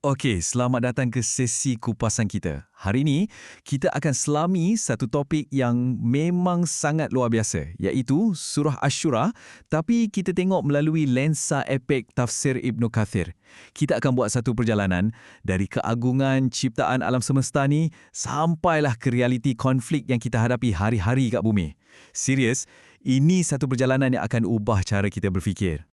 Okey, selamat datang ke sesi kupasan kita. Hari ini, kita akan selami satu topik yang memang sangat luar biasa, iaitu Surah Asy-Syura, tapi kita tengok melalui lensa epik tafsir Ibnu Kathir. Kita akan buat satu perjalanan dari keagungan ciptaan alam semesta ni sampailah ke realiti konflik yang kita hadapi hari-hari kat bumi. Serius, ini satu perjalanan yang akan ubah cara kita berfikir.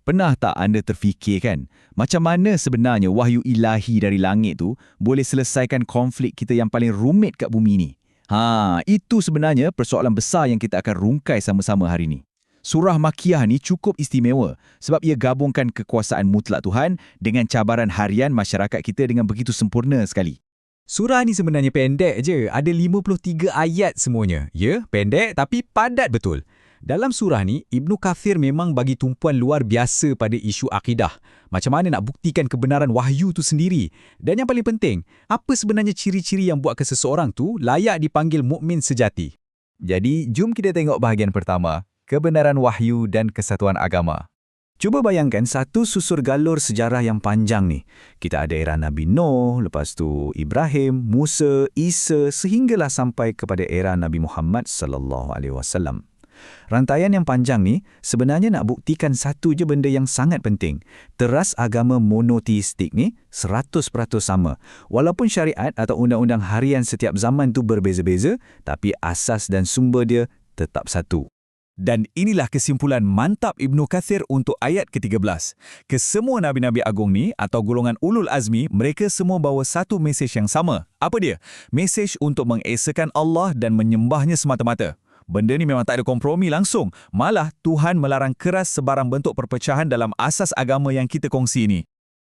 Pernah tak anda terfikirkan macam mana sebenarnya wahyu ilahi dari langit tu boleh selesaikan konflik kita yang paling rumit kat bumi ni? Itu sebenarnya persoalan besar yang kita akan rungkai sama-sama hari ni. Surah Makkiyah ni cukup istimewa sebab ia gabungkan kekuasaan mutlak Tuhan dengan cabaran harian masyarakat kita dengan begitu sempurna sekali. Surah ni sebenarnya pendek je, ada 53 ayat semuanya. Ya, pendek tapi padat betul. Dalam surah ni, Ibnu Kathir memang bagi tumpuan luar biasa pada isu akidah. Macam mana nak buktikan kebenaran wahyu tu sendiri. Dan yang paling penting, apa sebenarnya ciri-ciri yang buatkan seseorang tu layak dipanggil mukmin sejati. Jadi, jom kita tengok bahagian pertama, kebenaran wahyu dan kesatuan agama. Cuba bayangkan satu susur galur sejarah yang panjang ni. Kita ada era Nabi Nuh, lepas tu Ibrahim, Musa, Isa, sehinggalah sampai kepada era Nabi Muhammad SAW. Rantaian yang panjang ni sebenarnya nak buktikan satu je benda yang sangat penting. Teras agama monoteistik ni 100% sama. Walaupun syariat atau undang-undang harian setiap zaman tu berbeza-beza, tapi asas dan sumber dia tetap satu. Dan inilah kesimpulan mantap Ibnu Kathir untuk ayat ke-13. Kesemua Nabi-Nabi Agung ni atau golongan Ulul Azmi, mereka semua bawa satu mesej yang sama. Apa dia? Mesej untuk mengesakan Allah dan menyembahnya semata-mata. Benda ni memang tak ada kompromi langsung. Malah Tuhan melarang keras sebarang bentuk perpecahan dalam asas agama yang kita kongsi ni.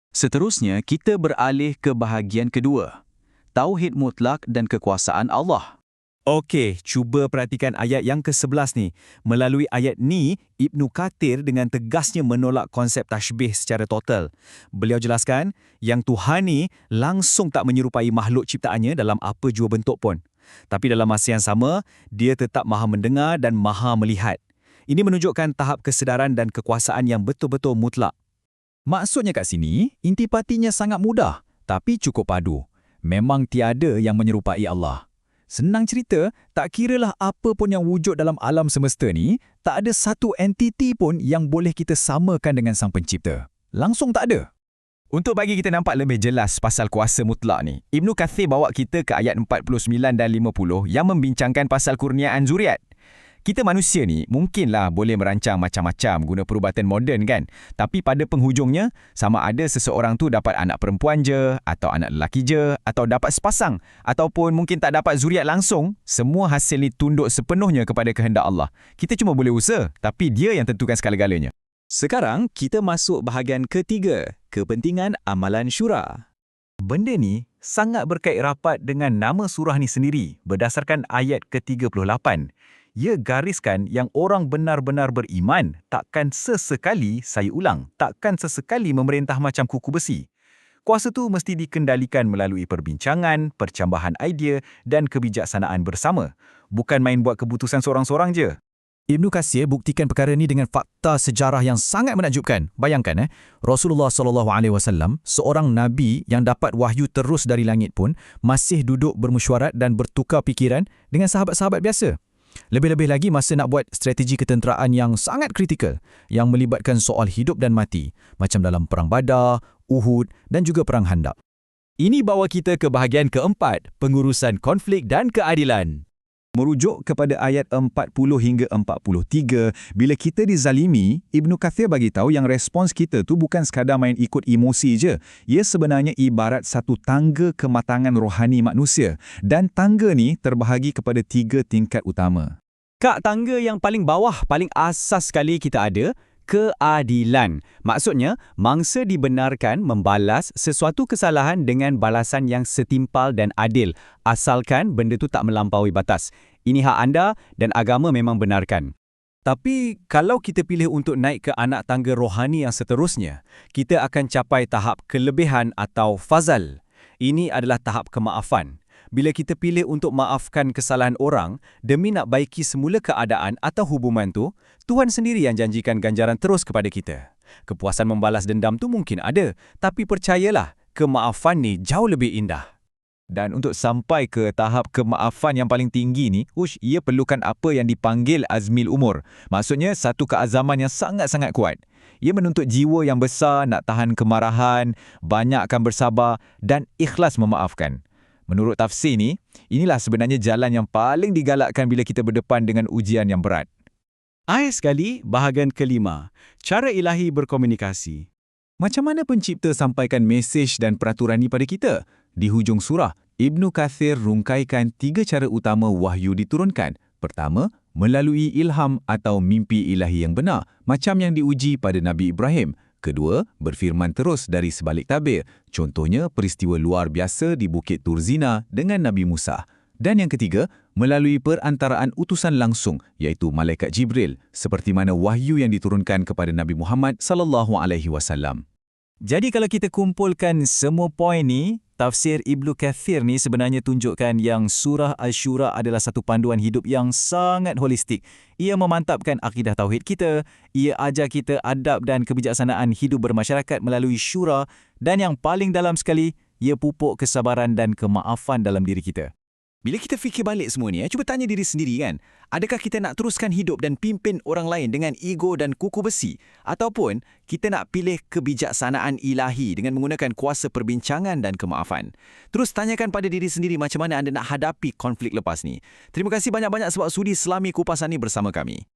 Seterusnya, kita beralih ke bahagian kedua. Tauhid mutlak dan kekuasaan Allah. Okey, cuba perhatikan ayat yang ke-11 ni. Melalui ayat ni, Ibnu Kathir dengan tegasnya menolak konsep tashbih secara total. Beliau jelaskan yang Tuhan ni langsung tak menyerupai makhluk ciptaannya dalam apa jua bentuk pun. Tapi dalam masa yang sama, dia tetap maha mendengar dan maha melihat. Ini menunjukkan tahap kesedaran dan kekuasaan yang betul-betul mutlak. Maksudnya kat sini, intipatinya sangat mudah, tapi cukup padu. Memang tiada yang menyerupai Allah. Senang cerita, tak kiralah apa pun yang wujud dalam alam semesta ni, tak ada satu entiti pun yang boleh kita samakan dengan Sang Pencipta. Langsung tak ada. Untuk bagi kita nampak lebih jelas pasal kuasa mutlak ni, Ibnu Kathir bawa kita ke ayat 49 dan 50 yang membincangkan pasal kurniaan zuriat. Kita manusia ni mungkinlah boleh merancang macam-macam guna perubatan moden kan, tapi pada penghujungnya, sama ada seseorang tu dapat anak perempuan je, atau anak lelaki je, atau dapat sepasang, ataupun mungkin tak dapat zuriat langsung, semua hasil ni tunduk sepenuhnya kepada kehendak Allah. Kita cuma boleh usaha, tapi dia yang tentukan segala-galanya. Sekarang, kita masuk bahagian ketiga, kepentingan amalan syura. Benda ni sangat berkait rapat dengan nama surah ni sendiri berdasarkan ayat ke-38. Ia gariskan yang orang benar-benar beriman takkan sesekali, saya ulang, takkan sesekali memerintah macam kuku besi. Kuasa tu mesti dikendalikan melalui perbincangan, percambahan idea dan kebijaksanaan bersama. Bukan main buat keputusan seorang-seorang je. Ibnu Katsir buktikan perkara ini dengan fakta sejarah yang sangat menakjubkan. Bayangkan, Rasulullah SAW, seorang Nabi yang dapat wahyu terus dari langit pun, masih duduk bermesyuarat dan bertukar fikiran dengan sahabat-sahabat biasa. Lebih-lebih lagi masa nak buat strategi ketenteraan yang sangat kritikal, yang melibatkan soal hidup dan mati, macam dalam Perang Badar, Uhud dan juga Perang Handaq. Ini bawa kita ke bahagian keempat, pengurusan konflik dan keadilan. Merujuk kepada ayat 40 hingga 43, bila kita dizalimi, Ibnu Kathir bagi tahu yang respons kita tu bukan sekadar main ikut emosi je. Ia sebenarnya ibarat satu tangga kematangan rohani manusia. Dan tangga ni terbahagi kepada 3 tingkat utama. Kak, tangga yang paling bawah, paling asas sekali kita ada, keadilan. Maksudnya, mangsa dibenarkan membalas sesuatu kesalahan dengan balasan yang setimpal dan adil, asalkan benda tu tak melampaui batas. Ini hak anda dan agama memang benarkan. Tapi kalau kita pilih untuk naik ke anak tangga rohani yang seterusnya, kita akan capai tahap kelebihan atau fazal. Ini adalah tahap kemaafan. Bila kita pilih untuk maafkan kesalahan orang demi nak baiki semula keadaan atau hubungan tu, Tuhan sendiri yang janjikan ganjaran terus kepada kita. Kepuasan membalas dendam tu mungkin ada, tapi percayalah, kemaafan ni jauh lebih indah. Dan untuk sampai ke tahap kemaafan yang paling tinggi ni, ia perlukan apa yang dipanggil azmil umur. Maksudnya satu keazaman yang sangat-sangat kuat. Ia menuntut jiwa yang besar nak tahan kemarahan, banyakkan bersabar dan ikhlas memaafkan. Menurut tafsir ni, inilah sebenarnya jalan yang paling digalakkan bila kita berdepan dengan ujian yang berat. Akhir sekali, bahagian kelima, cara ilahi berkomunikasi. Macam mana pencipta sampaikan mesej dan peraturan ini pada kita? Di hujung surah, Ibnu Kathir rungkaikan 3 cara utama wahyu diturunkan. Pertama, melalui ilham atau mimpi ilahi yang benar, macam yang diuji pada Nabi Ibrahim. Kedua, berfirman terus dari sebalik tabir. Contohnya, peristiwa luar biasa di Bukit Turzina dengan Nabi Musa. Dan yang ketiga, melalui perantaraan utusan langsung, iaitu Malaikat Jibril, seperti mana wahyu yang diturunkan kepada Nabi Muhammad SAW. Jadi kalau kita kumpulkan semua poin ni, tafsir Ibnu Kathir ni sebenarnya tunjukkan yang surah Asy-Syura adalah satu panduan hidup yang sangat holistik. Ia memantapkan akidah tauhid kita, ia ajar kita adab dan kebijaksanaan hidup bermasyarakat melalui syura, dan yang paling dalam sekali, ia pupuk kesabaran dan kemaafan dalam diri kita. Bila kita fikir balik semua ni, cuba tanya diri sendiri kan, adakah kita nak teruskan hidup dan pimpin orang lain dengan ego dan kuku besi? Ataupun kita nak pilih kebijaksanaan ilahi dengan menggunakan kuasa perbincangan dan kemaafan? Terus tanyakan pada diri sendiri macam mana anda nak hadapi konflik lepas ni. Terima kasih banyak-banyak sebab sudi selami kupasan ni bersama kami.